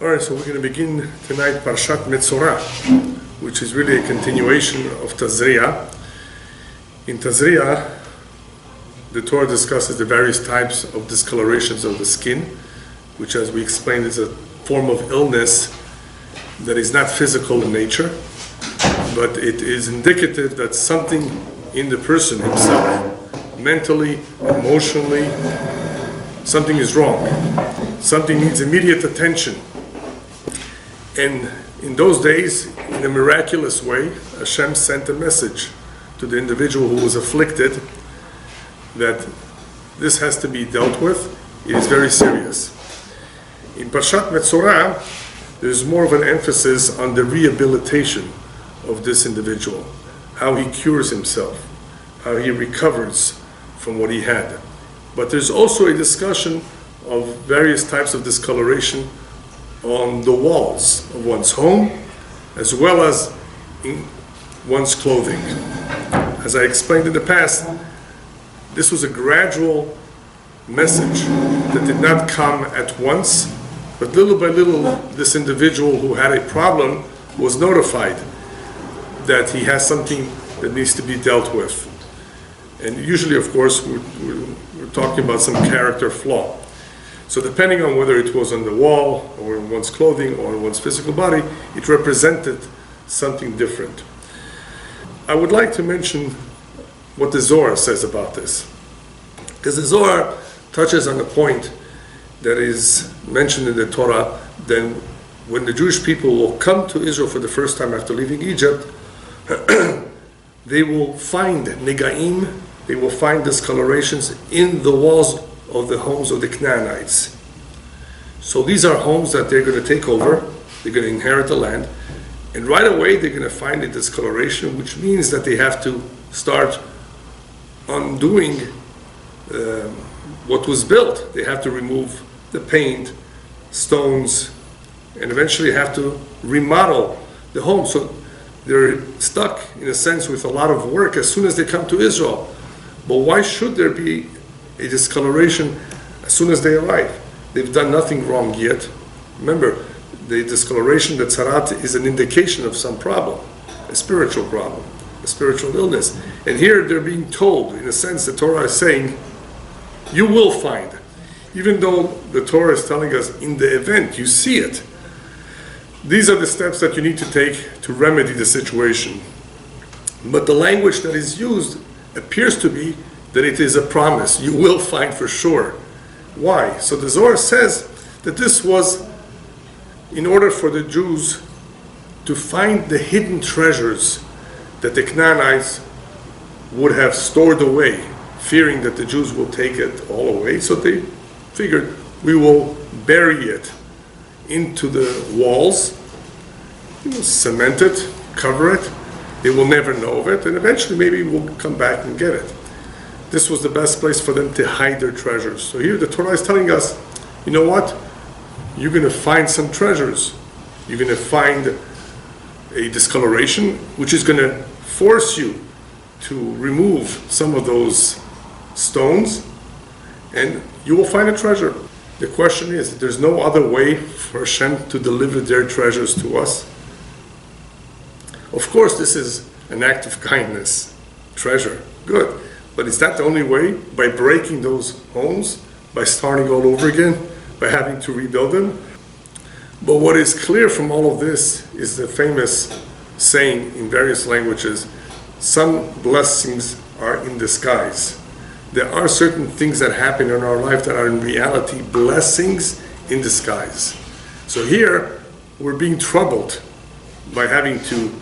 Alright, so we're going to begin tonight Parashat Metzora, which is really a continuation of Tazria. In Tazria, the Torah discusses the various types of discolorations of the skin, which, as we explained, is a form of illness that is not physical in nature, but it is indicative that something in the person himself, mentally, emotionally, something is wrong. Something needs immediate attention. And in those days, in a miraculous way, Hashem sent a message to the individual who was afflicted that this has to be dealt with. It is very serious. In Parashat Metzora, there's more of an emphasis on the rehabilitation of this individual, how he cures himself, how he recovers from what he had. But there's also a discussion of various types of discoloration on the walls of one's home, as well as in one's clothing. As I explained in the past, this was a gradual message that did not come at once, but little by little, this individual who had a problem was notified that he has something that needs to be dealt with. And usually, of course, we're talking about some character flaw. So depending on whether it was on the wall, or in one's clothing, or in one's physical body, it represented something different. I would like to mention what the Zohar says about this. Because the Zohar touches on a point that is mentioned in the Torah, then when the Jewish people will come to Israel for the first time after leaving Egypt, they will find negaim, they will find discolorations in the walls of the homes of the Canaanites. So these are homes that they're going to take over, they're going to inherit the land, and right away they're going to find a discoloration, which means that they have to start undoing what was built. They have to remove the paint, stones, and eventually have to remodel the home. So they're stuck, in a sense, with a lot of work as soon as they come to Israel. But why should there be a discoloration as soon as they arrive? They've done nothing wrong yet. Remember, the discoloration, the tzarat, is an indication of some problem, a spiritual problem, a spiritual illness. And here they're being told, in a sense, the Torah is saying, you will find. Even though the Torah is telling us, in the event you see it, these are the steps that you need to take to remedy the situation. But the language that is used appears to be that it is a promise. You will find for sure. Why? So the Zohar says that this was in order for the Jews to find the hidden treasures that the Canaanites would have stored away, fearing that the Jews will take it all away. So they figured, we will bury it into the walls, cement it, cover it. They will never know of it, and eventually maybe we'll come back and get it. This was the best place for them to hide their treasures. So here the Torah is telling us, you know what? You're going to find some treasures. You're going to find a discoloration, which is going to force you to remove some of those stones, and you will find a treasure. The question is, there's no other way for Hashem to deliver their treasures to us. Of course, this is an act of kindness, treasure, good. But is that the only way? By breaking those homes, by starting all over again, by having to rebuild them? But what is clear from all of this is the famous saying in various languages, some blessings are in disguise. There are certain things that happen in our life that are in reality blessings in disguise. So here, we're being troubled by having to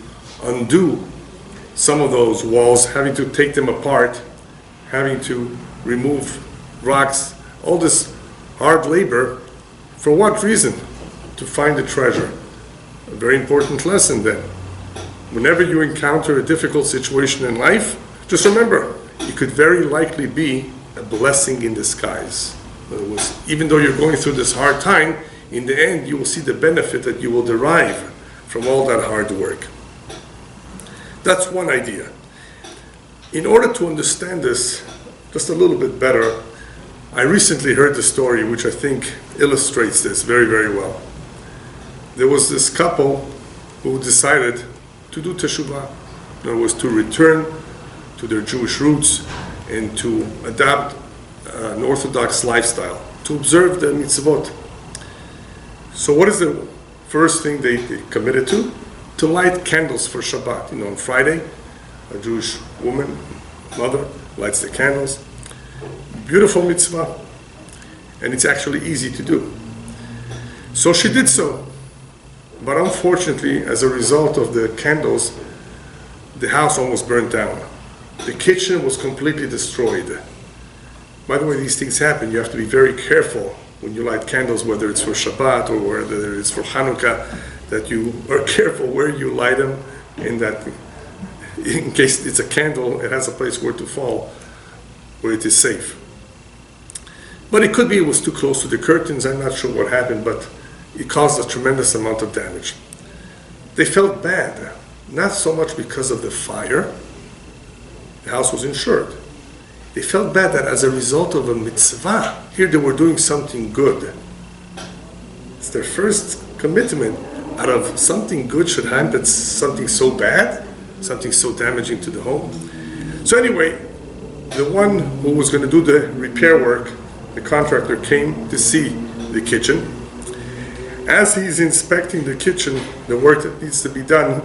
undo some of those walls, having to take them apart, having to remove rocks, all this hard labor. For what reason? To find the treasure. A very important lesson then. Whenever you encounter a difficult situation in life, just remember, it could very likely be a blessing in disguise. In other words, even though you're going through this hard time, in the end you will see the benefit that you will derive from all that hard work. That's one idea. In order to understand this just a little bit better, I recently heard the story which I think illustrates this very, very well. there was this couple who decided to do teshuvah. In other words, to return to their Jewish roots and to adopt an Orthodox lifestyle, to observe the mitzvot. So what is the first thing they committed to? To light candles for Shabbat. On Friday, a Jewish woman, mother, lights the candles. Beautiful mitzvah. And it's actually easy to do. So she did so. But unfortunately, as a result of the candles, the house almost burned down. The kitchen was completely destroyed. By the way, these things happen. You have to be very careful when you light candles, whether it's for Shabbat or whether it's for Hanukkah, that you are careful where you light them, and that in case it's a candle, it has a place where to fall, where it is safe. But it could be it was too close to the curtains. I'm not sure what happened, but it caused a tremendous amount of damage. They felt bad, not so much because of the fire. The house was insured. They felt bad that as a result of a mitzvah, here they were doing something good. It's their first commitment. Out of something good should happen, that's something so bad, something so damaging to the home. So anyway, the one who was going to do the repair work, the contractor, came to see the kitchen. As he's inspecting the kitchen, the work that needs to be done,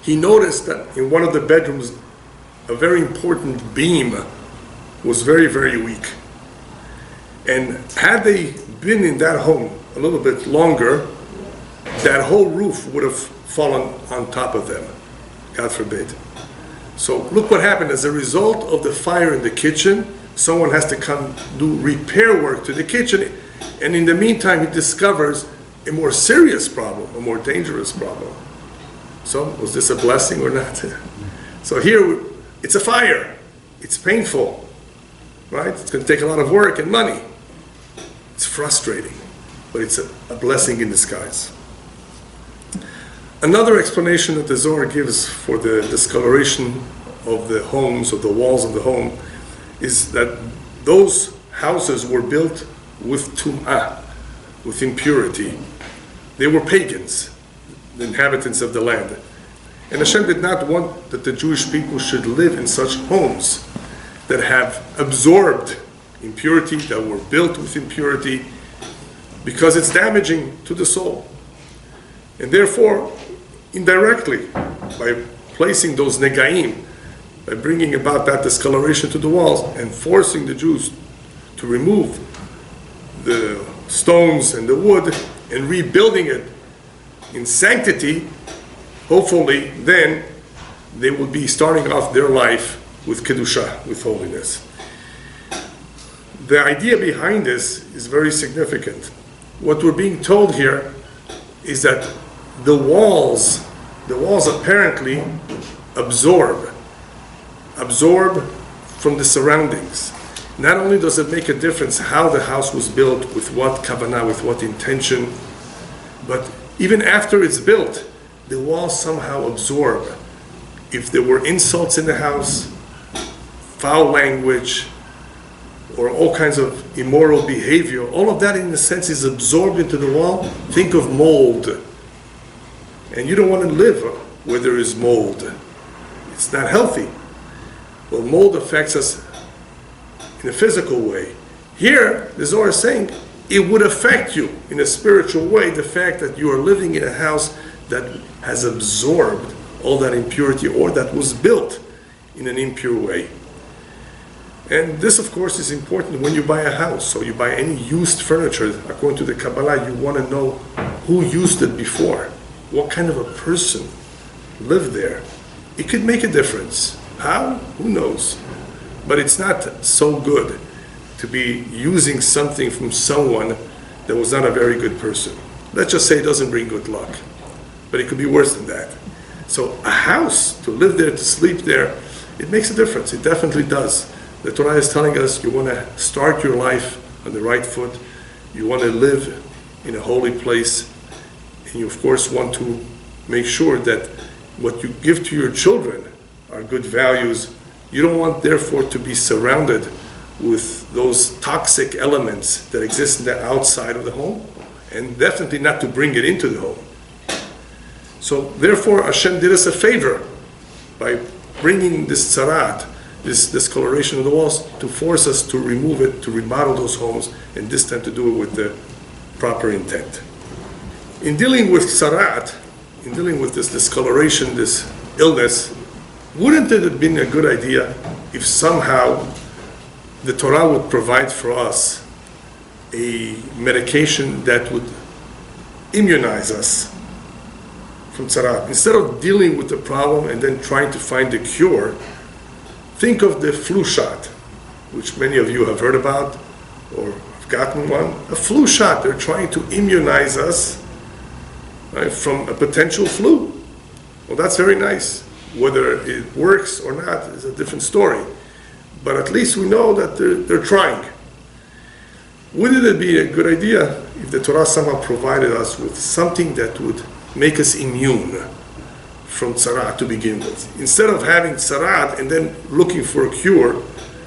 he noticed that in one of the bedrooms, a very important beam was very, very weak. And had they been in that home a little bit longer, that whole roof would have fallen on top of them, God forbid. So look what happened. As a result of the fire in the kitchen, someone has to come do repair work to the kitchen, and in the meantime he discovers a more serious problem, a more dangerous problem. So was this a blessing or not? So here, it's a fire. It's painful, right? It's going to take a lot of work and money. It's frustrating, but it's a blessing in disguise. Another explanation that the Zohar gives for the discoloration of the homes, of the walls of the home, is that those houses were built with tum'ah, with impurity. They were pagans, the inhabitants of the land. And Hashem did not want that the Jewish people should live in such homes that have absorbed impurity, that were built with impurity, because it's damaging to the soul. And therefore, indirectly, by placing those negaim, by bringing about that discoloration to the walls and forcing the Jews to remove the stones and the wood and rebuilding it in sanctity, hopefully then they will be starting off their life with Kedusha, with holiness. The idea behind this is very significant. What we're being told here is that the walls apparently absorb from the surroundings. Not only does it make a difference how the house was built, with what kavanah, with what intention, but even after it's built, the walls somehow absorb. If there were insults in the house, foul language, or all kinds of immoral behavior, all of that in a sense is absorbed into the wall. Think of mold. And you don't want to live where there is mold. It's not healthy. Well, mold affects us in a physical way. Here, the Zohar is saying it would affect you in a spiritual way, the fact that you are living in a house that has absorbed all that impurity, or that was built in an impure way. And this, of course, is important when you buy a house. So you buy any used furniture, according to the Kabbalah, you want to know who used it before. What kind of a person lived there? It could make a difference. How? Who knows? But it's not so good to be using something from someone that was not a very good person. Let's just say it doesn't bring good luck. But it could be worse than that. So a house, to live there, to sleep there, it makes a difference. It definitely does. The Torah is telling us you want to start your life on the right foot. You want to live in a holy place. And you, of course, want to make sure that what you give to your children are good values. You don't want, therefore, to be surrounded with those toxic elements that exist in the outside of the home. and definitely not to bring it into the home. So therefore Hashem did us a favor by bringing this tzarat, this discoloration of the walls, to force us to remove it, to remodel those homes, and this time to do it with the proper intent. In dealing with tzarat, in dealing with this discoloration, this illness, wouldn't it have been a good idea if somehow the Torah would provide for us a medication that would immunize us from tzarat? Instead of dealing with the problem and then trying to find a cure, think of the flu shot, which many of you have heard about or have gotten one. A flu shot, they're trying to immunize us, right, from a potential flu. Well, that's very nice. Whether it works or not is a different story. But at least we know that they're trying. Wouldn't it be a good idea if the Torah somehow provided us with something that would make us immune from tzarat to begin with? Instead of having tzarat and then looking for a cure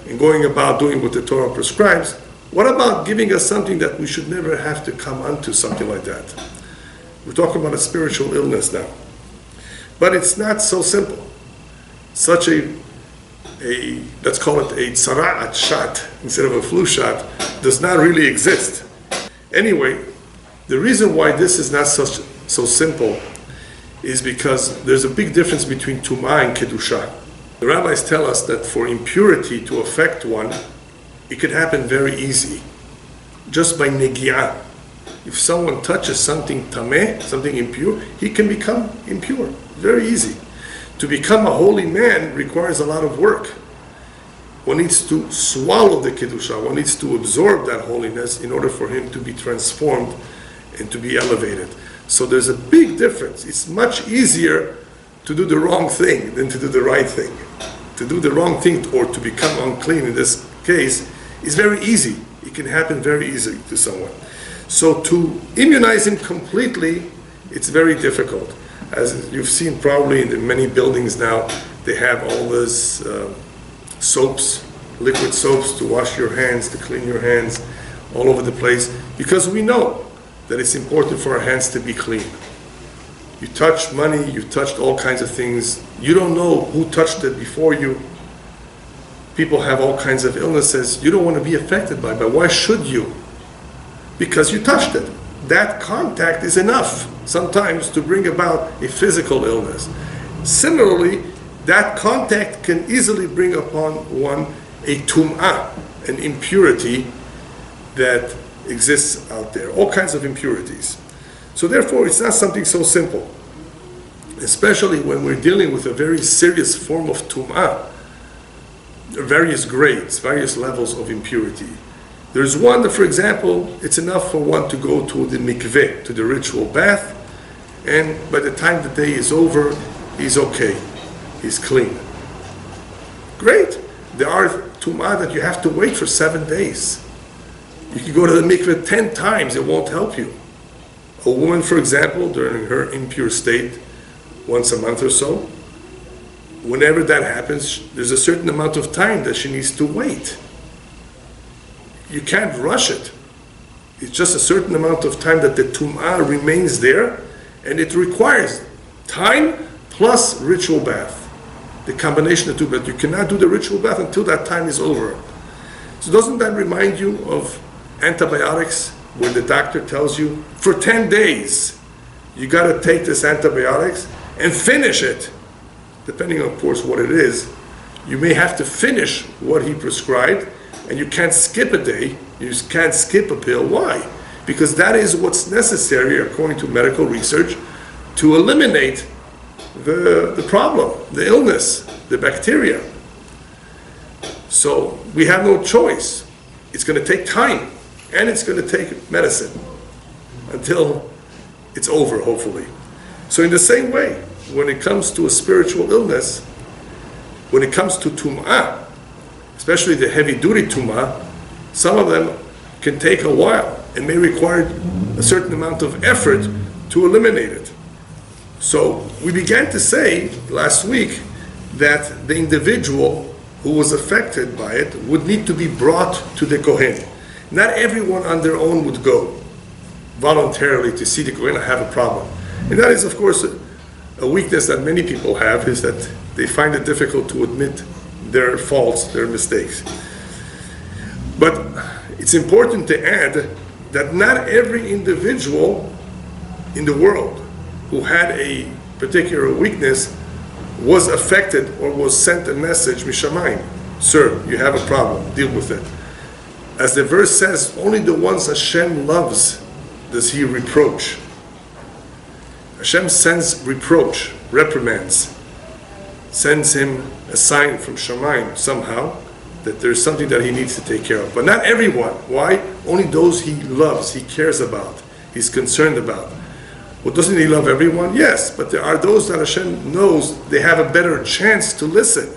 and going about doing what the Torah prescribes, what about giving us something that we should never have to come onto something like that? We're talking about a spiritual illness now. But it's not so simple. Such a let's call it a tzarat shot instead of a flu shot does not really exist. Anyway, the reason why this is not so simple is because there's a big difference between tumah and kedusha. The rabbis tell us that for impurity to affect one, it could happen very easy, just by negiah. If someone touches something tameh, something impure, he can become impure. Very easy. To become a holy man requires a lot of work. One needs to swallow the kedusha. One needs to absorb that holiness in order for him to be transformed and to be elevated. So there's a big difference. It's much easier to do the wrong thing than to do the right thing. To do the wrong thing or to become unclean in this case is very easy. It can happen very easily to someone. So to immunize him completely, it's very difficult. As you've seen probably in the many buildings now, they have all those soaps, liquid soaps to wash your hands, to clean your hands all over the place, because we know that it's important for our hands to be clean. You touch money, you touched all kinds of things. You don't know who touched it before you. People have all kinds of illnesses you don't want to be affected by, but why should you? Because you touched it. That contact is enough sometimes to bring about a physical illness. Similarly, that contact can easily bring upon one a tum'ah, an impurity that exists out there, all kinds of impurities. So therefore, it's not something so simple, especially when we're dealing with a very serious form of tum'ah, various grades, various levels of impurity. There's one that, for example, it's enough for one to go to the mikveh, to the ritual bath, and by the time the day is over, he's okay, he's clean. Great. There are tum'ah that you have to wait for 7 days. You can go to the mikveh 10 times, it won't help you. A woman, for example, during her impure state, once a month or so, whenever that happens, there's a certain amount of time that she needs to wait. You can't rush it. It's just a certain amount of time that the tum'ah remains there, and it requires time plus ritual bath. The combination of two, but you cannot do the ritual bath until that time is over. So doesn't that remind you of antibiotics, where the doctor tells you, for 10 days, you got to take this antibiotics and finish it. Depending on, of course, what it is, you may have to finish what he prescribed, and you can't skip a day, you can't skip a pill. Why? Because that is what's necessary, according to medical research, to eliminate the problem, the illness, the bacteria. So we have no choice. It's going to take time, and it's going to take medicine until it's over, hopefully. So in the same way, when it comes to a spiritual illness, when it comes to tum'ah, especially the heavy-duty tum'ah, some of them can take a while and may require a certain amount of effort to eliminate it. So we began to say last week that the individual who was affected by it would need to be brought to the Kohen. Not everyone on their own would go. voluntarily to see that we're going to have a problem. And that is, of course, a weakness that many people have, is that they find it difficult to admit their faults, their mistakes. But it's important to add that not every individual in the world who had a particular weakness was affected or was sent a message, Mishamayim, sir, you have a problem, deal with it. As the verse says, only the ones Hashem loves does he reproach. Hashem sends reproach, reprimands, sends him a sign from Shamayim somehow that there's something that he needs to take care of. But not everyone. Why? Only those he loves, he cares about, he's concerned about. Well, doesn't he love everyone? Yes, but there are those that Hashem knows they have a better chance to listen,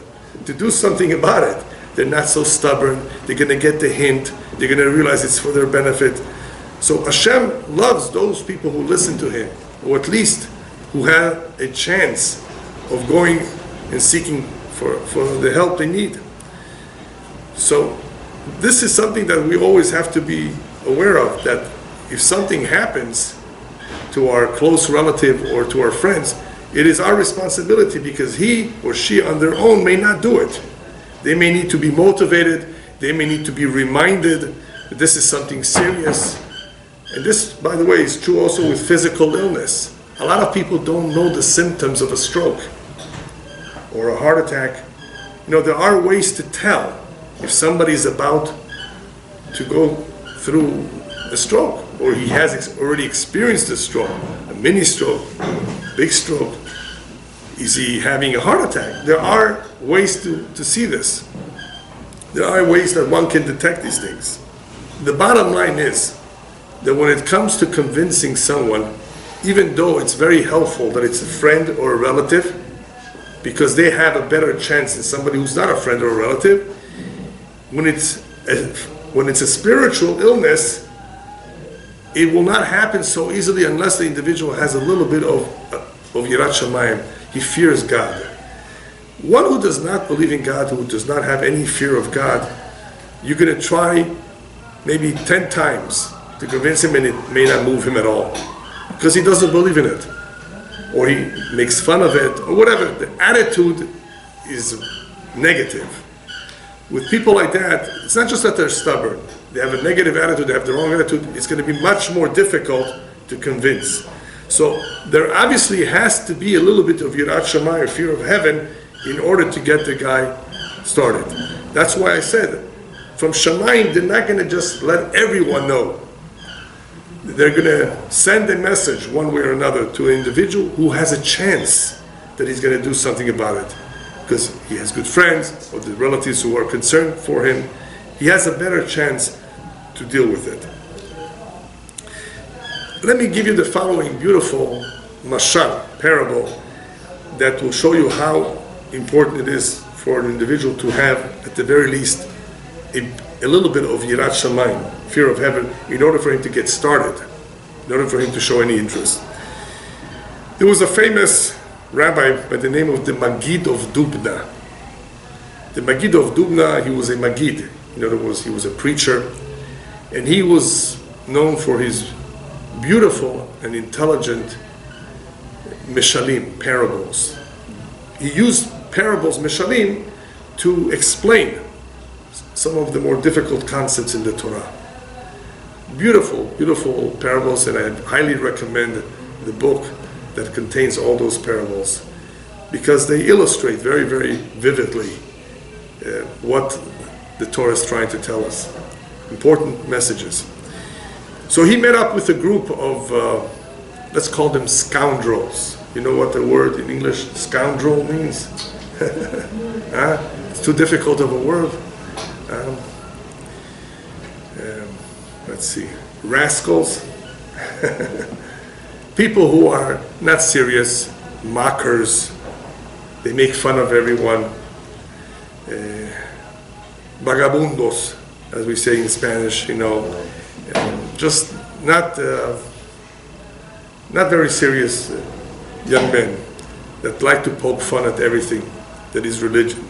to do something about it. They're not so stubborn, they're going to get the hint, they're going to realize it's for their benefit. So Hashem loves those people who listen to him, or at least who have a chance of going and seeking for the help they need. So this is something that we always have to be aware of, that if something happens to our close relative or to our friends, it is our responsibility, because he or she on their own may not do it. They may need to be motivated, they may need to be reminded that this is something serious. And this, by the way, is true also with physical illness. A lot of people don't know the symptoms of a stroke or a heart attack. You know, there are ways to tell if somebody is about to go through a stroke, or he has already experienced a stroke, a mini stroke, big stroke. Is he having a heart attack? There are ways to see this. There are ways that one can detect these things. The bottom line is that when it comes to convincing someone, even though it's very helpful that it's a friend or a relative, because they have a better chance than somebody who's not a friend or a relative, when it's a spiritual illness, it will not happen so easily unless the individual has a little bit of Yirat Shamayim. He fears God. One who does not believe in God, who does not have any fear of God, you're going to try maybe 10 times to convince him, and it may not move him at all, because he doesn't believe in it, or he makes fun of it, or whatever. The attitude is negative. With people like that, it's not just that they're stubborn. They have a negative attitude, they have the wrong attitude. It's going to be much more difficult to convince. So there obviously has to be a little bit of Yirat Shamayim, or fear of heaven, in order to get the guy started. That's why I said, from Shamayim, they're not going to just let everyone know. They're going to send a message one way or another to an individual who has a chance that he's going to do something about it, because he has good friends or the relatives who are concerned for him. He has a better chance to deal with it. Let me give you the following beautiful mashal, parable, that will show you how important it is for an individual to have, at the very least, a little bit of Yirat Shamayim, fear of heaven, in order for him to get started, in order for him to show any interest. There was a famous rabbi by the name of the Magid of Dubna. The Magid of Dubna, he was a Magid. In other words, he was a preacher, and he was known for his beautiful and intelligent mishalim, parables. He used parables, mishalim, to explain some of the more difficult concepts in the Torah. Beautiful, beautiful parables, and I highly recommend the book that contains all those parables, because they illustrate very, very vividly what the Torah is trying to tell us. Important messages. So he met up with a group of, let's call them scoundrels. You know what the word in English, scoundrel, means? It's too difficult of a word. Let's see, rascals. People who are not serious, mockers. They make fun of everyone. Vagabundos, as we say in Spanish, you know, just not very serious young men that like to poke fun at everything that is religion,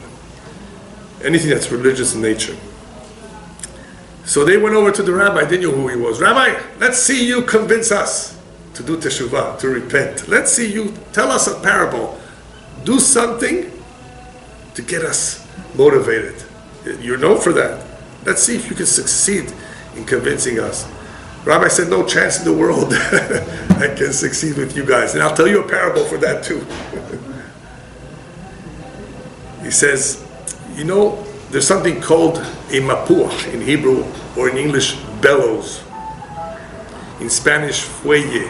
anything that's religious in nature. So they went over to the rabbi. They knew who he was. Rabbi, let's see you convince us to do teshuvah, to repent. Let's see you tell us a parable. Do something to get us motivated. You're known for that. Let's see if you can succeed in convincing us. Rabbi said, no chance in the world I can succeed with you guys. And I'll tell you a parable for that too. He says, you know, there's something called a mapuach in Hebrew, or in English, bellows. In Spanish, fuelle.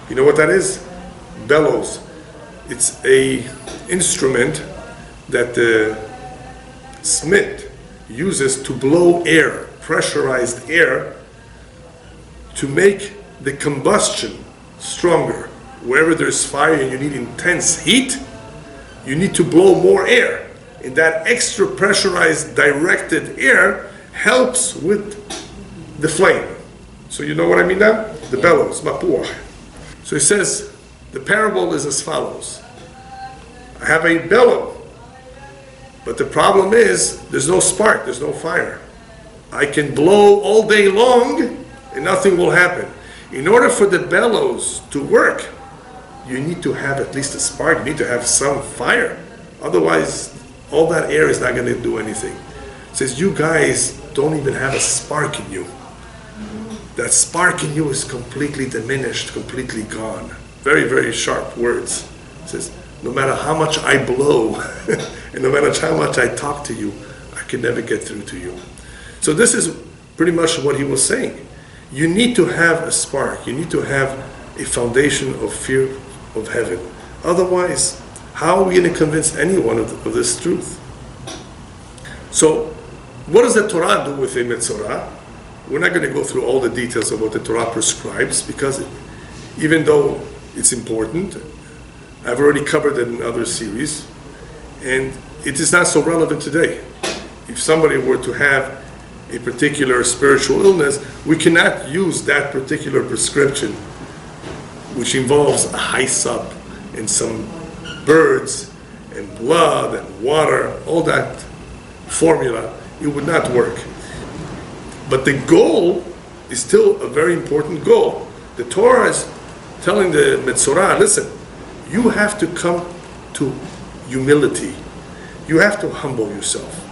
You know what that is? Bellows. It's a instrument that the smith uses to blow air, pressurized air, to make the combustion stronger. Wherever there's fire and you need intense heat, you need to blow more air. And that extra pressurized directed air helps with the flame. So you know what I mean now? The bellows, mapuach. So he says, the parable is as follows. I have a bellow, but the problem is there's no spark, there's no fire. I can blow all day long and nothing will happen. In order for the bellows to work, you need to have at least a spark, you need to have some fire. Otherwise, all that air is not going to do anything. It says, you guys don't even have a spark in you. That spark in you is completely diminished, completely gone. Very, very sharp words. It says, no matter how much I blow, and no matter how much I talk to you, I can never get through to you. So this is pretty much what he was saying. You need to have a spark. You need to have a foundation of fear of heaven. Otherwise, how are we going to convince anyone of this truth? So, what does the Torah do with a Metzora? We're not going to go through all the details of what the Torah prescribes, because even though it's important, I've already covered it in other series, and it is not so relevant today. If somebody were to have a particular spiritual illness, we cannot use that particular prescription, which involves a hyssop and some birds and blood and water, all that formula. It would not work. But the goal is still a very important goal. The Torah is telling the Metzora, listen, you have to come to humility. You have to humble yourself.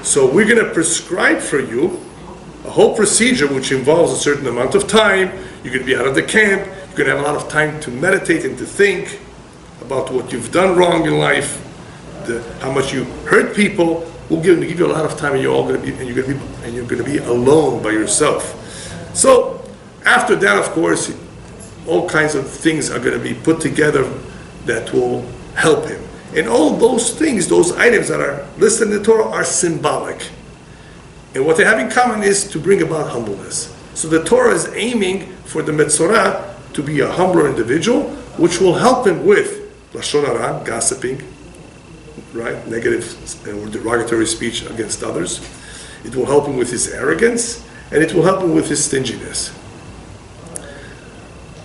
So we're going to prescribe for you a whole procedure which involves a certain amount of time. You're going to be out of the camp. You're going to have a lot of time to meditate and to think about what you've done wrong in life, how much you hurt people. We'll give you a lot of time, and you're going to be alone by yourself. So after that, of course, all kinds of things are going to be put together that will help him. And all those things, those items that are listed in the Torah, are symbolic. And what they have in common is to bring about humbleness. So the Torah is aiming for the Metzora to be a humbler individual, which will help him with lashon hara, gossiping, right, negative or derogatory speech against others. It will help him with his arrogance, and it will help him with his stinginess.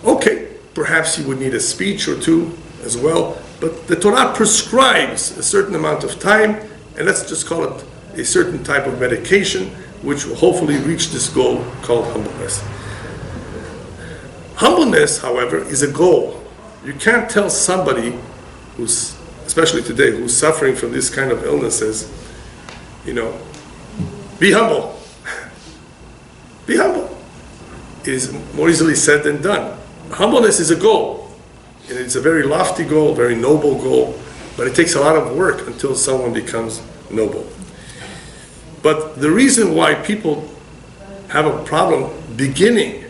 Okay, perhaps he would need a speech or two as well, but the Torah prescribes a certain amount of time, and let's just call it a certain type of medication, which will hopefully reach this goal called humbleness. Humbleness, however, is a goal. You can't tell somebody who's, especially today, who's suffering from this kind of illnesses, be humble. Be humble. It is more easily said than done. Humbleness is a goal, and it's a very lofty goal, very noble goal, but it takes a lot of work until someone becomes noble. But the reason why people have a problem beginning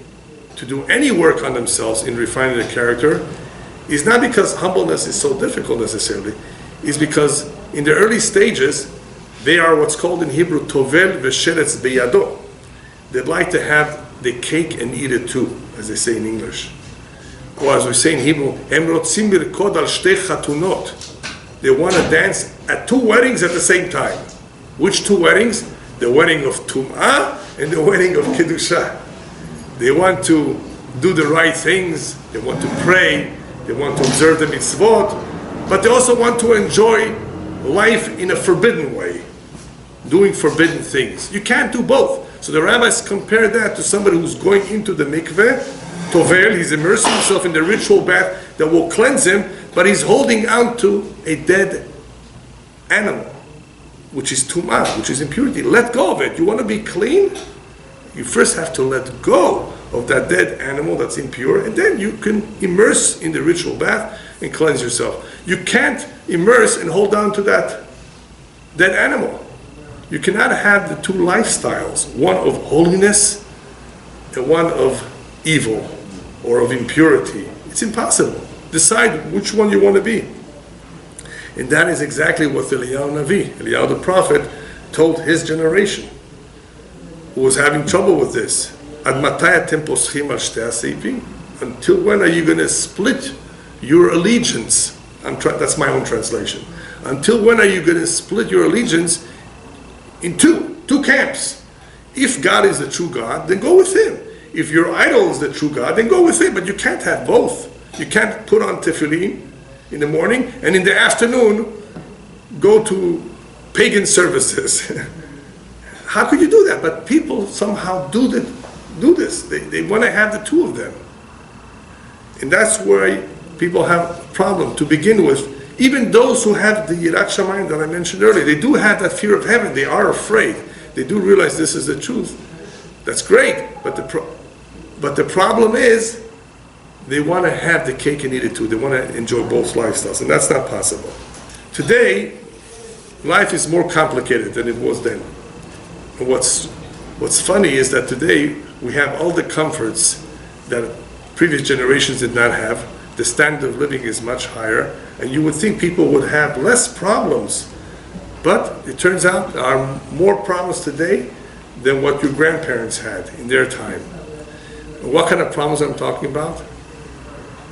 to do any work on themselves in refining their character is not because humbleness is so difficult necessarily, is because in the early stages, they are what's called in Hebrew, tovel v'sheretz beyado. They'd like to have the cake and eat it too, as they say in English. Or as we say in Hebrew, em rotzim lirkod al shtei chatunot. They want to dance at two weddings at the same time. Which two weddings? The wedding of Tum'ah and the wedding of Kedusha. They want to do the right things, they want to pray, they want to observe the mitzvot, but they also want to enjoy life in a forbidden way. doing forbidden things. You can't do both. So the rabbis compare that to somebody who's going into the mikveh, tovel, he's immersing himself in the ritual bath that will cleanse him, but he's holding on to a dead animal, which is tumah, which is impurity. Let go of it. You want to be clean? You first have to let go of that dead animal that's impure, and then you can immerse in the ritual bath and cleanse yourself. You can't immerse and hold on to that dead animal. You cannot have the two lifestyles, one of holiness and one of evil or of impurity. It's impossible. Decide which one you want to be. And that is exactly what Elyahu Navi, Elyahu the prophet, told his generation, who was having trouble with this. Until when are you going to split your allegiance? That's my own translation. Until when are you going to split your allegiance in two camps? If God is the true God, then go with him. If your idol is the true God, then go with him. But you can't have both. You can't put on tefillin in the morning and in the afternoon go to pagan services. How could you do that? But people somehow do this. They want to have the two of them. And that's where people have a problem to begin with. Even those who have the Yirat Shamayim that I mentioned earlier, they do have that fear of heaven. They are afraid. They do realize this is the truth. That's great. But the problem is they want to have the cake and eat it too. They want to enjoy both lifestyles, and that's not possible. Today, life is more complicated than it was then. And what's funny is that today we have all the comforts that previous generations did not have. The standard of living is much higher, and you would think people would have less problems. But it turns out there are more problems today than what your grandparents had in their time. And what kind of problems I'm talking about?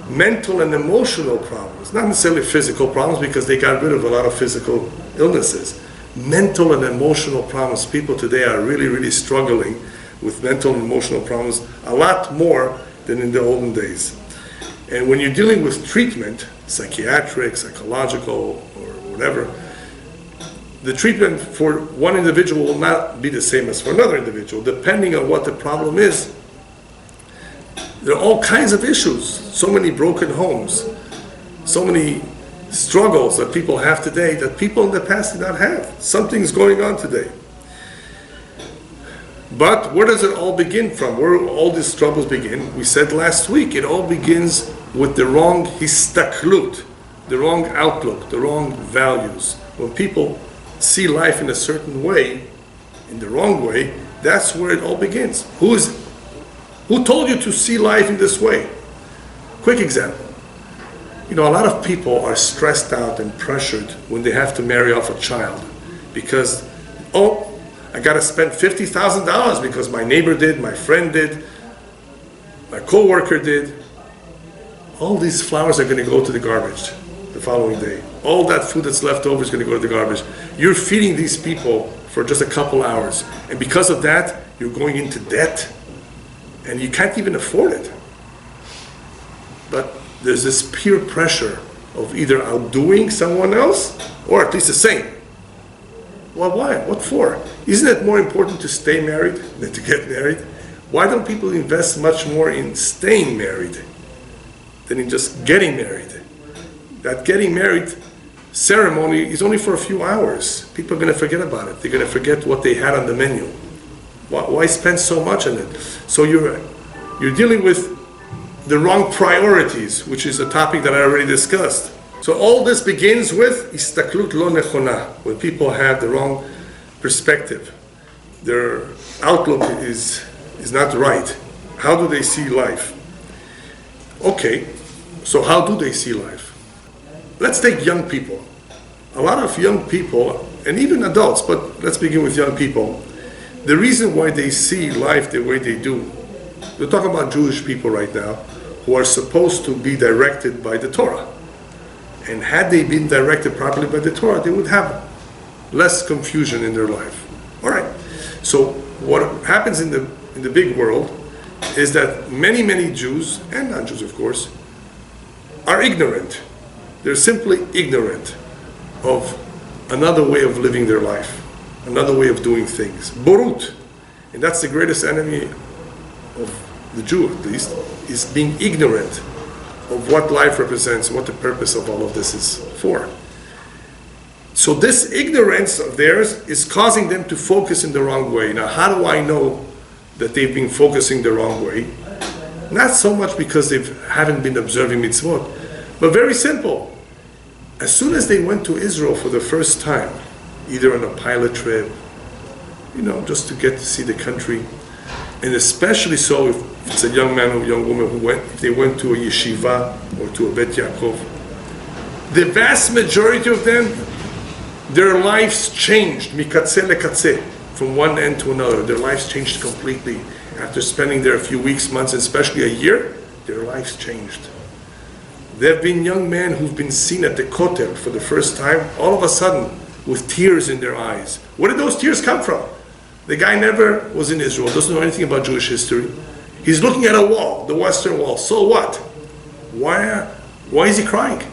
Mental and emotional problems, not necessarily physical problems, because they got rid of a lot of physical illnesses. Mental and emotional problems. People today are really, really struggling with mental and emotional problems a lot more than in the olden days. And when you're dealing with treatment, psychiatric, psychological, or whatever, the treatment for one individual will not be the same as for another individual, depending on what the problem is. There are all kinds of issues, so many broken homes, so many struggles that people have today that people in the past did not have. Something's going on today. But where does it all begin from? Where do all these troubles begin? We said last week, it all begins with the wrong histaklut, the wrong outlook, the wrong values. When people see life in a certain way, in the wrong way, that's where it all begins. Who told you to see life in this way? Quick example. A lot of people are stressed out and pressured when they have to marry off a child because, I got to spend $50,000 because my neighbor did, my friend did, my co-worker did. All these flowers are going to go to the garbage the following day. All that food that's left over is going to go to the garbage. You're feeding these people for just a couple hours. And because of that, you're going into debt. And you can't even afford it. But there's this peer pressure of either outdoing someone else or at least the same. Well, why? What for? Isn't it more important to stay married than to get married? Why don't people invest much more in staying married than in just getting married? That getting married ceremony is only for a few hours. People are going to forget about it. They're going to forget what they had on the menu. Why spend so much on it? So you're dealing with the wrong priorities, which is a topic that I already discussed. So all this begins with istaklut lo nechona, when people have the wrong perspective. Their outlook is not right. How do they see life? Okay, so how do they see life? Let's take young people. A lot of young people, and even adults, but let's begin with young people. The reason why they see life the way they do, we're talking about Jewish people right now, who are supposed to be directed by the Torah. And had they been directed properly by the Torah, they would have less confusion in their life. All right. So what happens in the big world is that many, many Jews, and non-Jews of course, are ignorant. They're simply ignorant of another way of living their life. another way of doing things. Borut. And that's the greatest enemy of the Jew, at least, is being ignorant of what life represents, what the purpose of all of this is for. So this ignorance of theirs is causing them to focus in the wrong way. Now, how do I know that they've been focusing the wrong way? Not so much because they haven't been observing mitzvot, but very simple. As soon as they went to Israel for the first time, either on a pilot trip, just to get to see the country, and especially so if it's a young man or young woman if they went to a yeshiva or to a Bet Yaakov, the vast majority of them, their lives changed, mikatze lekatze, from one end to another. Their lives changed completely. After spending there a few weeks, months, and especially a year, their lives changed. There have been young men who've been seen at the Kotel for the first time, all of a sudden, with tears in their eyes. Where did those tears come from? The guy never was in Israel, doesn't know anything about Jewish history. He's looking at a wall, the Western Wall. So what? Why is he crying?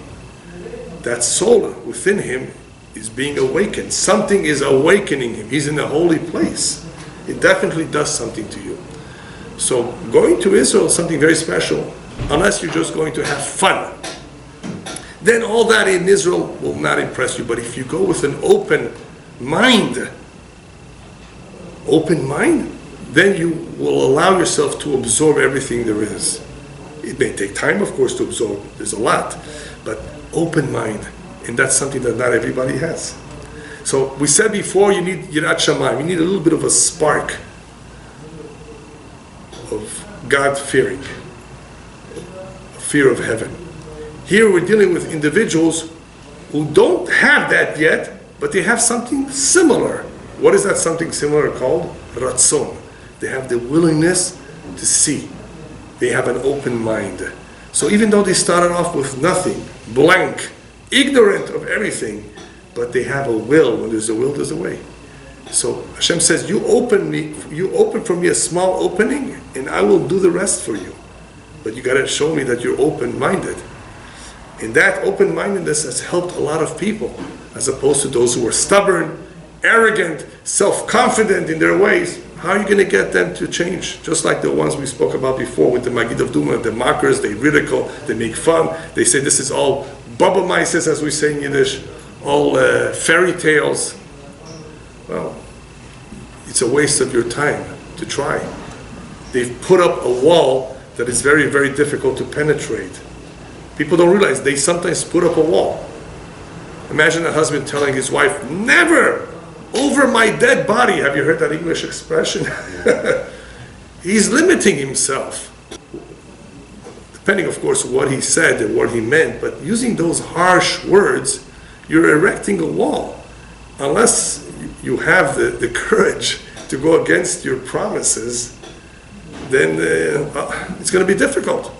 That soul within him is being awakened. Something is awakening him. He's in a holy place. It definitely does something to you. So going to Israel is something very special, unless you're just going to have fun. Then all that in Israel will not impress you. But if you go with an open mind, then you will allow yourself to absorb everything there is. It may take time, of course, to absorb. There's a lot. But open mind. And that's something that not everybody has. So we said before, you need Yirat Shamayim. You need a little bit of a spark of God-fearing, a fear of heaven. Here we're dealing with individuals who don't have that yet, but they have something similar. What is that something similar called? Ratzon. They have the willingness to see. They have an open mind. So even though they started off with nothing, blank, ignorant of everything, but they have a will. When there's a will, there's a way. So Hashem says, you open for me a small opening, and I will do the rest for you. But you got to show me that you're open-minded. And that open-mindedness has helped a lot of people, as opposed to those who are stubborn, arrogant, self-confident in their ways. How are you going to get them to change? Just like the ones we spoke about before with the Magid of Duma, the mockers, they ridicule, they make fun, they say this is all baba maises, as we say in Yiddish, all fairy tales. Well, it's a waste of your time to try. They've put up a wall that is very, very difficult to penetrate. People don't realize they sometimes put up a wall. Imagine a husband telling his wife, never over my dead body. Have you heard that English expression? He's limiting himself. Depending, of course, what he said and what he meant, but using those harsh words, you're erecting a wall. Unless you have the courage to go against your promises, then it's going to be difficult.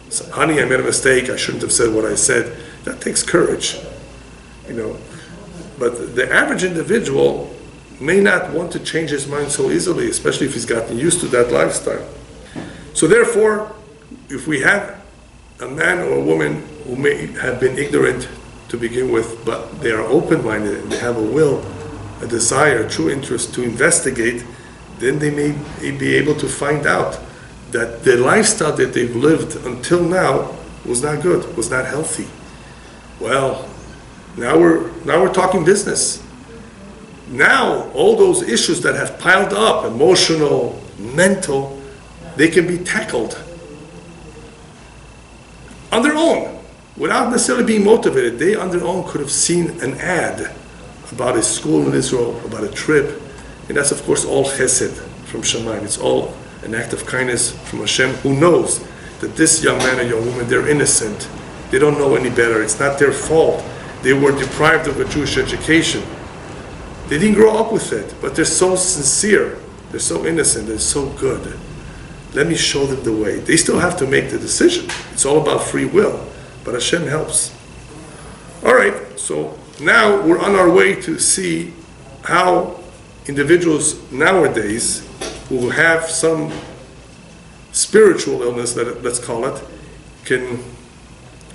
So, honey, I made a mistake. I shouldn't have said what I said. That takes courage, But the average individual may not want to change his mind so easily, especially if he's gotten used to that lifestyle. So therefore, if we have a man or a woman who may have been ignorant to begin with, but they are open-minded and they have a will, a desire, a true interest to investigate, then they may be able to find out that the lifestyle that they've lived until now was not good, was not healthy. Well, now we're talking business. Now all those issues that have piled up, emotional, mental, they can be tackled on their own, without necessarily being motivated. They on their own could have seen an ad about a school in Israel, about a trip, and that's of course all chesed from Shamayim. It's all an act of kindness from Hashem, who knows that this young man or young woman, they're innocent. They don't know any better. It's not their fault. They were deprived of a Jewish education. They didn't grow up with it, but they're so sincere. They're so innocent. They're so good. Let me show them the way. They still have to make the decision. It's all about free will, but Hashem helps. All right, so now we're on our way to see how individuals nowadays who have some spiritual illness, let's call it, can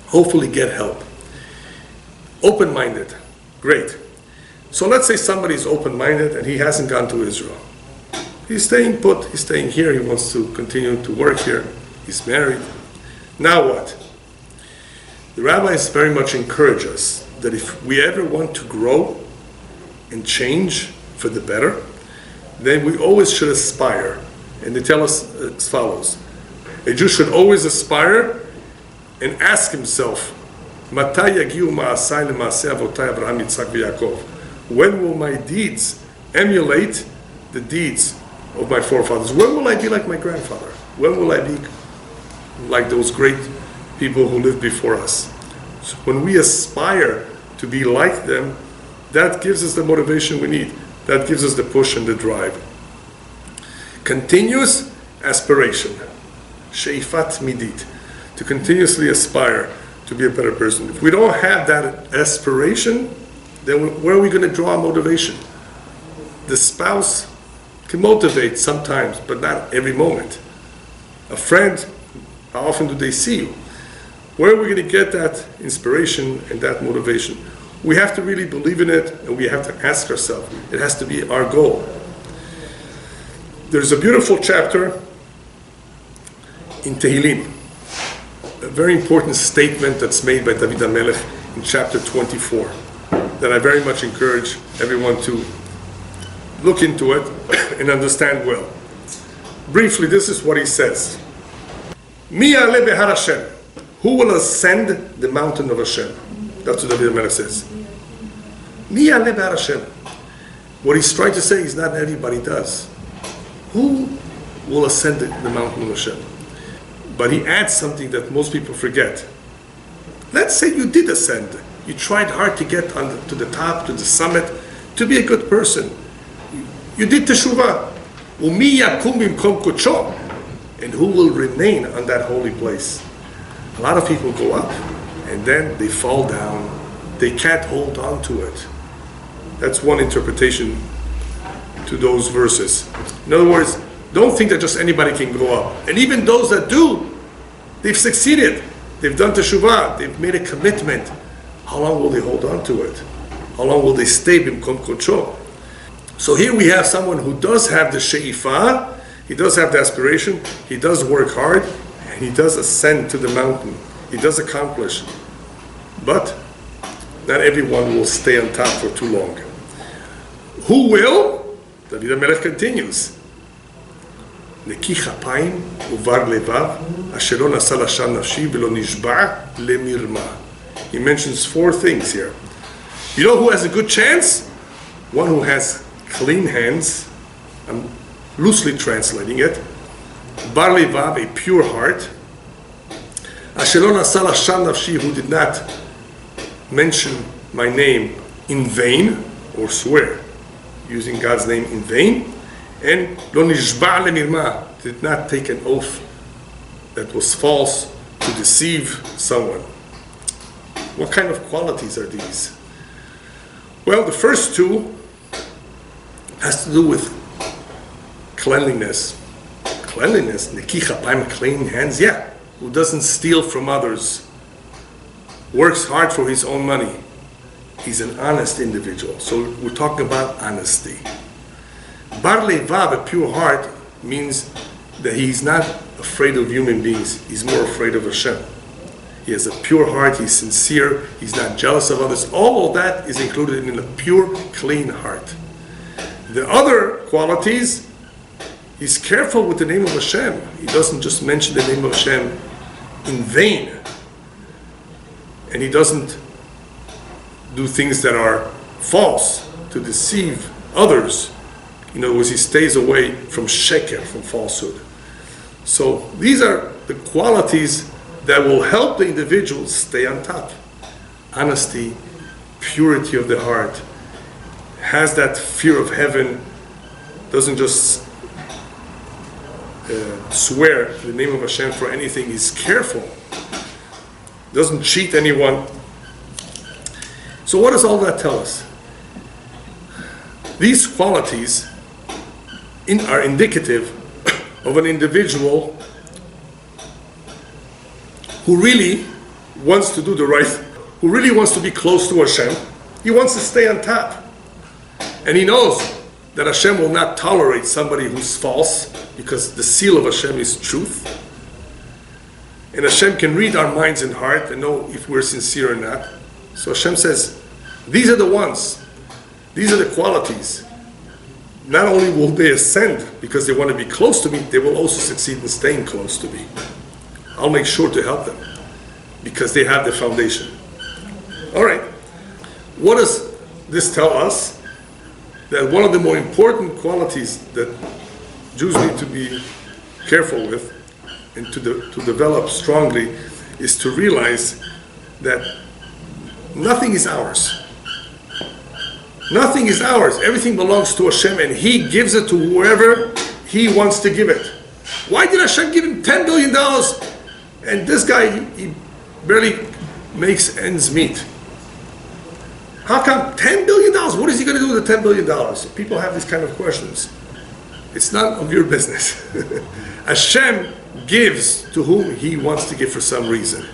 hopefully get help. Open-minded, great. So let's say somebody's open-minded and he hasn't gone to Israel. He's staying put, he's staying here, he wants to continue to work here, he's married. Now what? The rabbis very much encourage us that if we ever want to grow and change for the better, then we always should aspire. And they tell us as follows. A Jew should always aspire and ask himself, "Matai yagiu ma'asai le'maasei avotai Avraham, Yitzhak, v'Yaakov?" When will my deeds emulate the deeds of my forefathers? When will I be like my grandfather? When will I be like those great people who lived before us? So when we aspire to be like them, that gives us the motivation we need. That gives us the push and the drive. Continuous aspiration, sheifat midit, to continuously aspire to be a better person. If we don't have that aspiration, then where are we going to draw our motivation? The spouse can motivate sometimes, but not every moment. A friend, how often do they see you? Where are we going to get that inspiration and that motivation? We have to really believe in it, and we have to ask ourselves. It has to be our goal. There's a beautiful chapter in Tehillim, a very important statement that's made by David HaMelech in chapter 24, that I very much encourage everyone to look into it and understand well. Briefly, this is what he says. Mi ya'aleh behar Hashem? Who will ascend the mountain of Hashem? That's what David HaMelech says. Mi ya'aleh behar Hashem? What he's trying to say is not everybody does. Who will ascend the mountain of Hashem? But he adds something that most people forget. Let's say you did ascend. You tried hard to get to the top, to the summit, to be a good person. You did teshuvah. Umi yakum bimkom kodsho. And who will remain on that holy place? A lot of people go up, and then they fall down. They can't hold on to it. That's one interpretation to those verses. In other words, don't think that just anybody can go up. And even those that do, they've succeeded. They've done teshuvah. They've made a commitment. How long will they hold on to it? How long will they stay bimkom kodsho? So here we have someone who does have the she'ifah, he does have the aspiration, he does work hard, and he does ascend to the mountain. He does accomplish. But not everyone will stay on top for too long. Who will? David HaMelech continues. Neki chapayim uvar levav asher lo nasa lashon nafshi velo nishba lemirma. He mentions four things here. You know who has a good chance? One who has clean hands. I'm loosely translating it. Bar levav, a pure heart. Asher lo nasa lashon nafshi, who did not mention my name in vain or swear, using God's name in vain. And lo nishba lemirma, did not take an oath that was false to deceive someone. What kind of qualities are these? Well, the first two has to do with cleanliness. Cleanliness, neki chapayim, clean hands, yeah. Who doesn't steal from others, works hard for his own money. He's an honest individual. So we're talking about honesty. Bar levav, a pure heart, means that he's not afraid of human beings. He's more afraid of Hashem. He has a pure heart, he's sincere, he's not jealous of others. All of that is included in a pure, clean heart. The other qualities, he's careful with the name of Hashem. He doesn't just mention the name of Hashem in vain. And he doesn't do things that are false to deceive others. In other words, he stays away from sheker, from falsehood. So these are the qualities that will help the individual stay on top. Honesty, purity of the heart, has that fear of heaven, doesn't just swear the name of Hashem for anything, he's careful, doesn't cheat anyone. So what does all that tell us? These qualities are indicative of an individual who really wants to do the right, who really wants to be close to Hashem. He wants to stay on top. And he knows that Hashem will not tolerate somebody who's false, because the seal of Hashem is truth. And Hashem can read our minds and heart and know if we're sincere or not. So Hashem says, these are the ones, these are the qualities. Not only will they ascend because they want to be close to me, they will also succeed in staying close to me. I'll make sure to help them because they have the foundation. All right. What does this tell us? That one of the more important qualities that Jews need to be careful with and to develop strongly is to realize that nothing is ours. Nothing is ours. Everything belongs to Hashem, and He gives it to whoever He wants to give it. Why did Hashem give him $10 billion? And this guy, he barely makes ends meet. How come $10 billion? What is he going to do with the $10 billion? People have these kind of questions. It's none of your business. Hashem gives to whom He wants to give for some reason.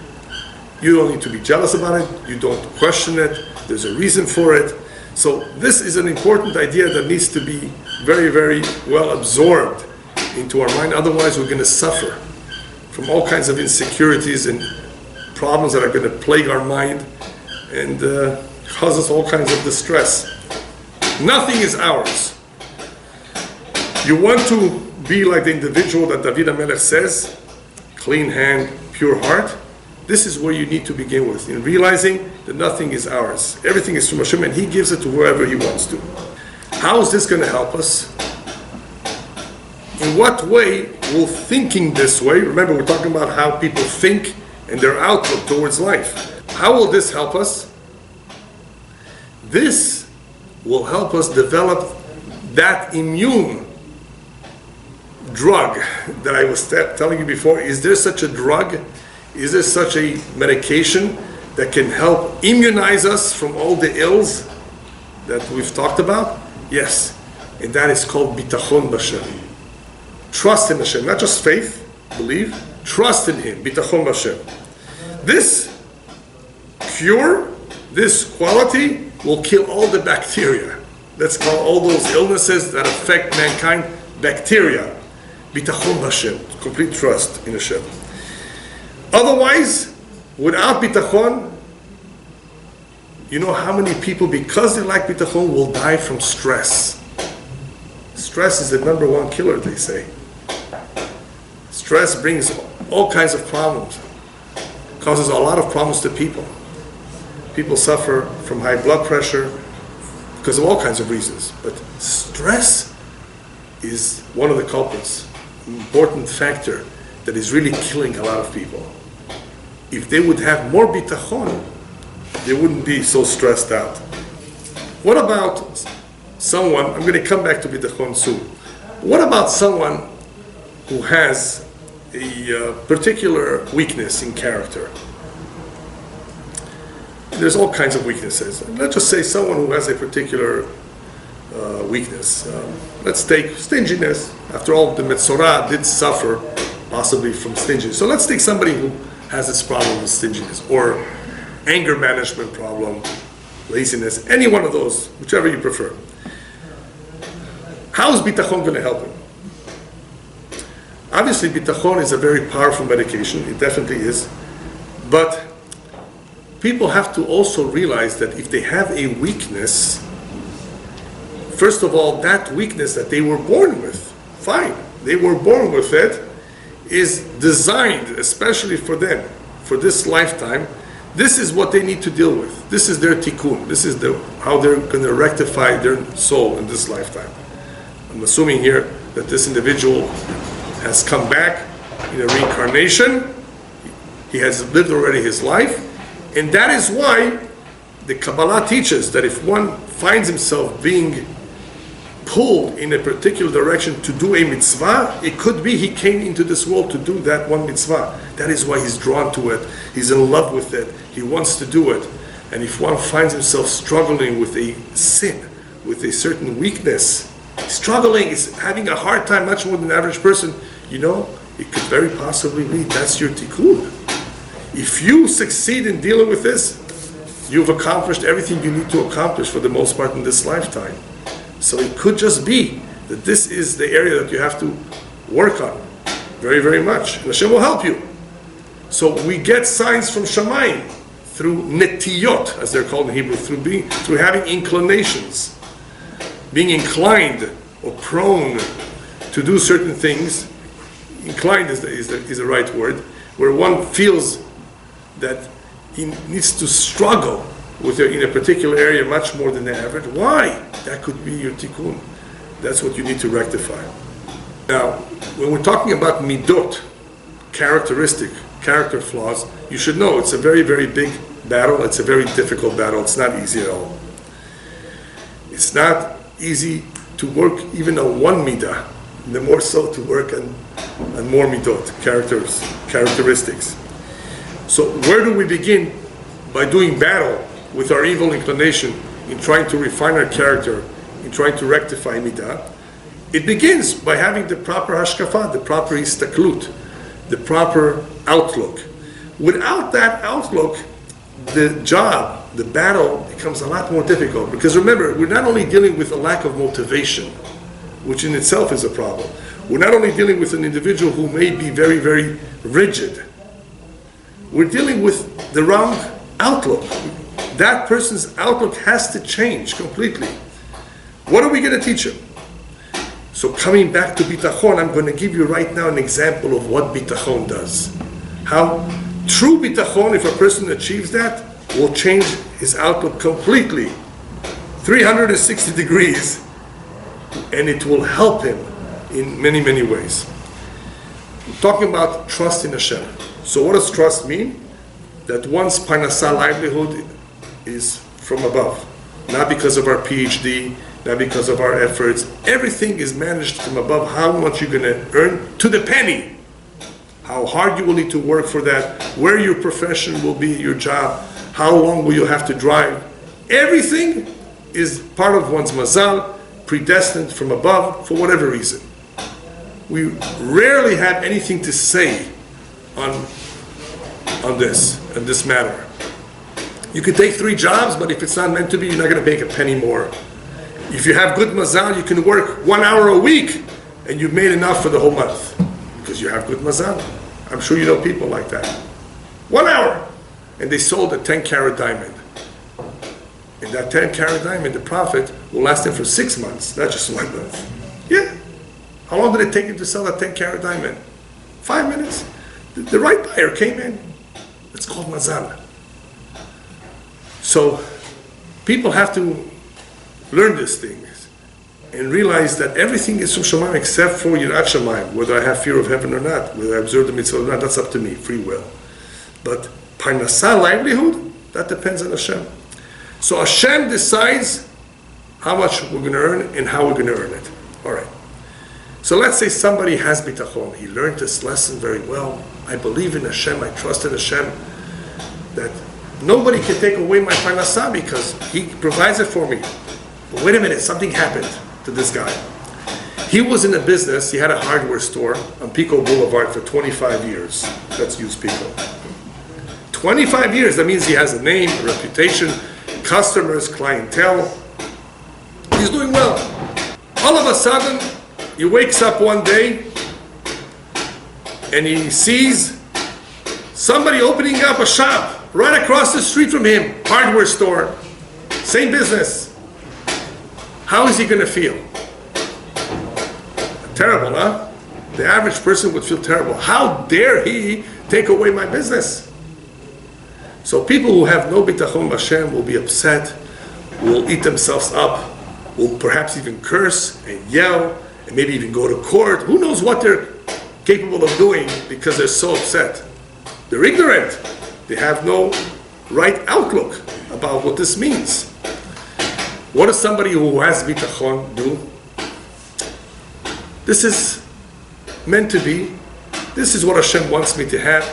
You don't need to be jealous about it. You don't question it. There's a reason for it. So this is an important idea that needs to be very, very well absorbed into our mind. Otherwise, we're going to suffer from all kinds of insecurities and problems that are going to plague our mind and cause us all kinds of distress. Nothing is ours. You want to be like the individual that David HaMelech says, clean hand, pure heart. This is where you need to begin with, in realizing that nothing is ours. Everything is from Hashem, and He gives it to whoever He wants to. How is this going to help us? In what way will thinking this way, remember we're talking about how people think and their outlook towards life. How will this help us? This will help us develop that immune drug that I was telling you before. Is there such a drug? Is there such a medication that can help immunize us from all the ills that we've talked about? Yes. And that is called bitachon b'Hashem. Trust in Hashem, not just faith, believe, trust in Him, bitachon b'Hashem. This cure, this quality will kill all the bacteria. Let's call all those illnesses that affect mankind bacteria. Bitachon b'Hashem, complete trust in Hashem. Otherwise, without bitachon, you know how many people, because they lack bitachon, will die from stress. Stress is the number one killer, they say. Stress brings all kinds of problems, causes a lot of problems to people. People suffer from high blood pressure because of all kinds of reasons. But stress is one of the culprits, an important factor that is really killing a lot of people. If they would have more bitachon, they wouldn't be so stressed out. What about someone, I'm going to come back to bitachon soon. What about someone who has a particular weakness in character? There's all kinds of weaknesses. Let's just say someone who has a particular weakness. Let's take stinginess. After all, the Metzora did suffer possibly from stinginess. So let's take somebody who has this problem with stinginess, or anger management problem, laziness, any one of those, whichever you prefer. How is bitachon going to help him? Obviously, bitachon is a very powerful medication. It definitely is. But people have to also realize that if they have a weakness, first of all, that weakness that they were born with, fine, they were born with it, is designed especially for them, for this lifetime. This is what they need to deal with. This is their tikkun. This is how they're going to rectify their soul in this lifetime. I'm assuming here that this individual has come back in a reincarnation. He has lived already his life. And that is why the Kabbalah teaches that if one finds himself being pulled in a particular direction to do a mitzvah, it could be he came into this world to do that one mitzvah. That is why he's drawn to it. He's in love with it. He wants to do it. And if one finds himself struggling with a sin, with a certain weakness, struggling, is having a hard time, much more than the average person, you know, it could very possibly be that's your tikkun. If you succeed in dealing with this, you've accomplished everything you need to accomplish for the most part in this lifetime. So it could just be that this is the area that you have to work on very, very much. And Hashem will help you. So we get signs from Shamayim through netiyot, as they're called in Hebrew, through having inclinations, being inclined or prone to do certain things. Inclined is the right word, where one feels that he needs to struggle in a particular area much more than the average. Why? That could be your tikkun. That's what you need to rectify. Now, when we're talking about midot, character flaws, you should know it's a very, very big battle. It's a very difficult battle. It's not easy at all. It's not easy to work even on one midah, the more so to work on more midot, characteristics. So where do we begin? By doing battle with our evil inclination in trying to refine our character, in trying to rectify midah. It begins by having the proper hashkafa, the proper istaklut, the proper outlook. Without that outlook, the job, the battle becomes a lot more difficult. Because remember, we're not only dealing with a lack of motivation, which in itself is a problem. We're not only dealing with an individual who may be very, very rigid. We're dealing with the wrong outlook. That person's outlook has to change completely. What are we going to teach him? So coming back to bitachon, I'm going to give you right now an example of what bitachon does. How true bitachon, if a person achieves that, will change his outlook completely, 360 degrees, and it will help him in many, many ways. We're talking about trust in Hashem. So what does trust mean? That one's parnasa livelihood is from above, not because of our PhD, not because of our efforts. Everything is managed from above. How much you're going to earn to the penny, how hard you will need to work for that, where your profession will be, your job, how long will you have to drive. Everything is part of one's mazal, predestined from above for whatever reason. We rarely have anything to say on this matter. You could take 3 jobs, but if it's not meant to be, you're not going to make a penny more. If you have good mazal, you can work 1 hour a week, and you've made enough for the whole month, because you have good mazal. I'm sure you know people like that. 1 hour, and they sold a 10-carat diamond. And that 10-carat diamond, the profit, will last them for 6 months, not just 1 month. Yeah. How long did it take him to sell that 10-carat diamond? 5 minutes. The right buyer came in. It's called mazal. So people have to learn these things and realize that everything is from Shamayim except for Yirat Shamayim. Whether I have fear of heaven or not, whether I observe the mitzvah or not, that's up to me, free will. But parnasa, livelihood, that depends on Hashem. So Hashem decides how much we're going to earn and how we're going to earn it. All right. So let's say somebody has bitachon. He learned this lesson very well. I believe in Hashem. I trust in Hashem. That nobody can take away my parnasa because He provides it for me. But wait a minute, something happened to this guy. He was in a business. He had a hardware store on Pico Boulevard for 25 years. Let's use Pico. 25 years. That means he has a name, a reputation, customers, clientele. He's doing well. All of a sudden, he wakes up one day and he sees somebody opening up a shop right across the street from him, hardware store, same business. How is he going to feel? Terrible, huh? The average person would feel terrible. How dare he take away my business? So people who have no bitachon Hashem will be upset, will eat themselves up, will perhaps even curse and yell, and maybe even go to court. Who knows what they're capable of doing because they're so upset. They're ignorant. They have no right outlook about what this means. What does somebody who has bitachon do? This is meant to be. This is what Hashem wants me to have.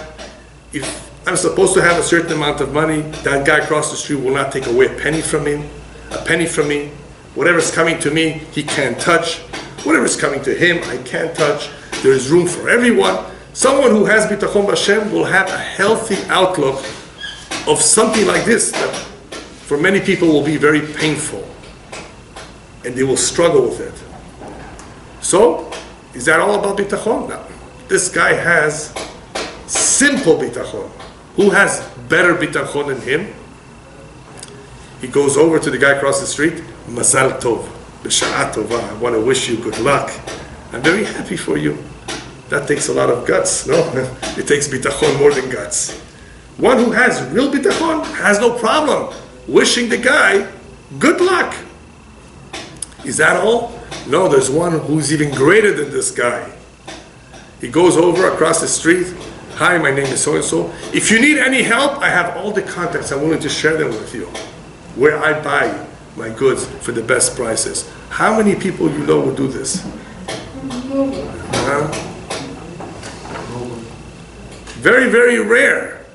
If I'm supposed to have a certain amount of money, that guy across the street will not take away a penny from me. Whatever's coming to me, he can't touch. Whatever's coming to him, I can't touch. There is room for everyone. Someone who has bitachon Hashem will have a healthy outlook of something like this that for many people will be very painful. and they will struggle with it. So, is that all about bitachon? No. This guy has simple bitachon. Who has better bitachon than him? He goes over to the guy across the street, Mazal Tov, B'sha'a Tova, I want to wish you good luck. I'm very happy for you. That takes a lot of guts, no? It takes bitachon more than guts. One who has real bitachon has no problem wishing the guy good luck. Is that all? No, there's one who's even greater than this guy. He goes over across the street. Hi, my name is so-and-so. If you need any help, I have all the contacts. I'm willing to share them with you. Where I buy my goods for the best prices. How many people you know would do this? Very, very rare.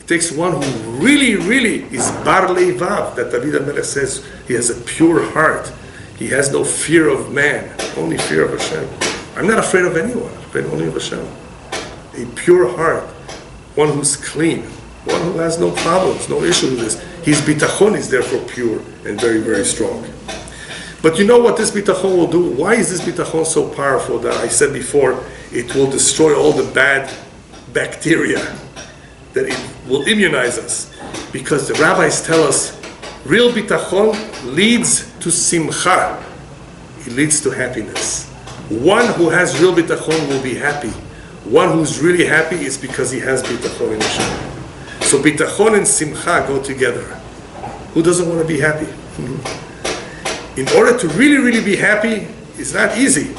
It takes one who really, really is bar leivav, that David HaMelech says he has a pure heart. He has no fear of man, only fear of Hashem. I'm not afraid of anyone, I'm afraid only of Hashem. A pure heart, one who's clean, one who has no problems, no issue with this. His bitachon is therefore pure and very, very strong. But you know what this bitachon will do? Why is this bitachon so powerful that I said before, it will destroy all the bad bacteria, that it will immunize us? Because the rabbis tell us, real bitachon leads to simcha. It leads to happiness. One who has real bitachon will be happy. One who's really happy is because he has bitachon in Hashem. So bitachon and simcha go together. Who doesn't want to be happy? In order to really, really be happy, it's not easy.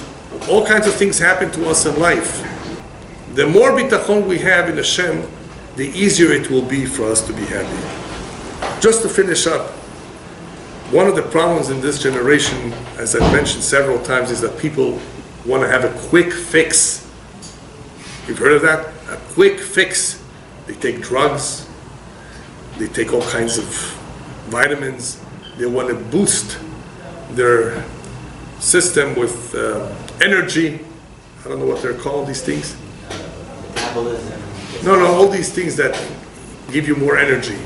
All kinds of things happen to us in life. The more bitachon we have in Hashem, the easier it will be for us to be happy. Just to finish up, one of the problems in this generation, as I've mentioned several times, is that people want to have a quick fix. You've heard of that? A quick fix. They take drugs, they take all kinds of vitamins, they want to boost their system with energy. I don't know what they're called, these things. Metabolism. No, all these things that give you more energy.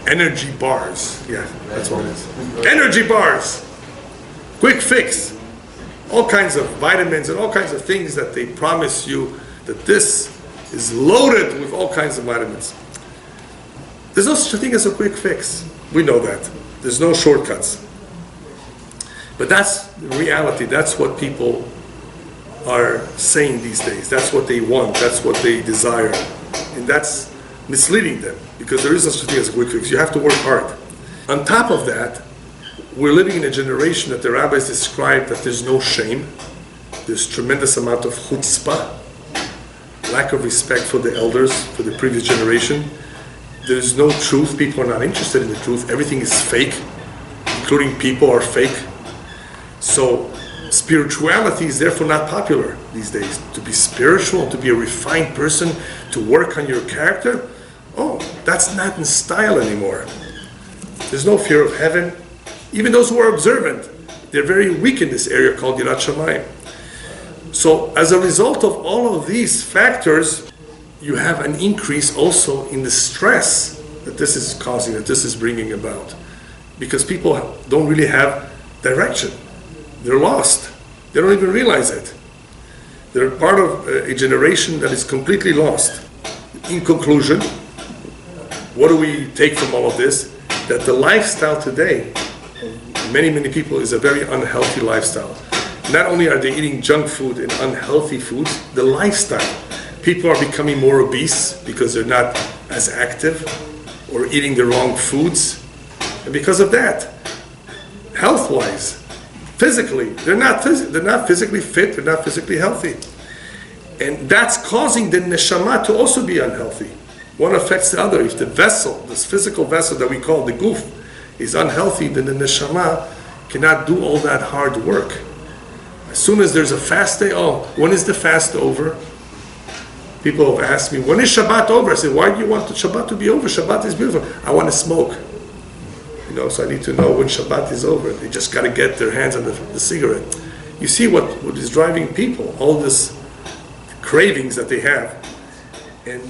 Energy bars. Yeah, that's what it is. Energy bars. Quick fix. All kinds of vitamins and all kinds of things that they promise you that this is loaded with all kinds of vitamins. There's no such a thing as a quick fix. We know that. There's no shortcuts. But that's the reality. That's what people are saying these days. That's what they want. That's what they desire. And that's misleading them, because there is no such thing as a quick fix. You have to work hard. On top of that, we're living in a generation that the rabbis describe that there's no shame. There's tremendous amount of chutzpah, lack of respect for the elders, for the previous generation. There's no truth. People are not interested in the truth. Everything is fake, including people are fake. So spirituality is therefore not popular these days. To be spiritual, to be a refined person, to work on your character, that's not in style anymore. There's no fear of heaven. Even those who are observant, they're very weak in this area called Yirat Shamayim. So as a result of all of these factors, you have an increase also in the stress that this is causing, that this is bringing about. Because people don't really have direction. They're lost. They don't even realize it. They're part of a generation that is completely lost. In conclusion, what do we take from all of this? That the lifestyle today of many, many people is a very unhealthy lifestyle. Not only are they eating junk food and unhealthy foods, the lifestyle. People are becoming more obese because they're not as active or eating the wrong foods. And because of that, health-wise, physically, they're not physically fit, they're not physically healthy. And that's causing the neshama to also be unhealthy. One affects the other. If the vessel, this physical vessel that we call the guf, is unhealthy, then the neshama cannot do all that hard work. As soon as there's a fast day, when is the fast over? People have asked me, when is Shabbat over? I say, why do you want the Shabbat to be over? Shabbat is beautiful. I want to smoke. So I need to know when Shabbat is over. They just got to get their hands on the cigarette. You see what is driving people, all this cravings that they have. And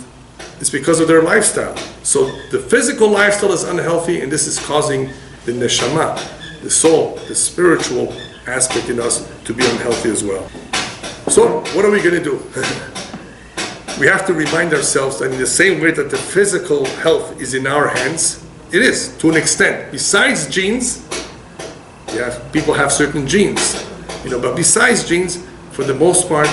it's because of their lifestyle. So the physical lifestyle is unhealthy, and this is causing the neshama. the soul, the spiritual aspect in us to be unhealthy as well. So, what are we going to do? We have to remind ourselves that in the same way that the physical health is in our hands, it is, to an extent. Besides genes, people have certain genes, but besides genes, for the most part,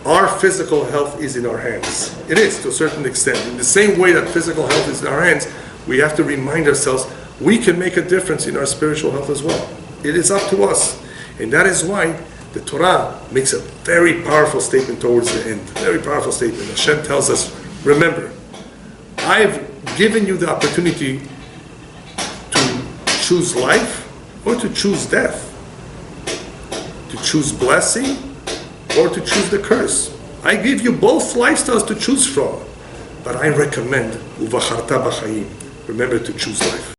our physical health is in our hands. It is, to a certain extent. In the same way that physical health is in our hands, we have to remind ourselves we can make a difference in our spiritual health as well. It is up to us. And that is why the Torah makes a very powerful statement towards the end. Very powerful statement. Hashem tells us, remember, I've given you the opportunity to choose life or to choose death. To choose blessing or to choose the curse. I give you both lifestyles to choose from. But I recommend, uvacharta b'chaim, remember to choose life.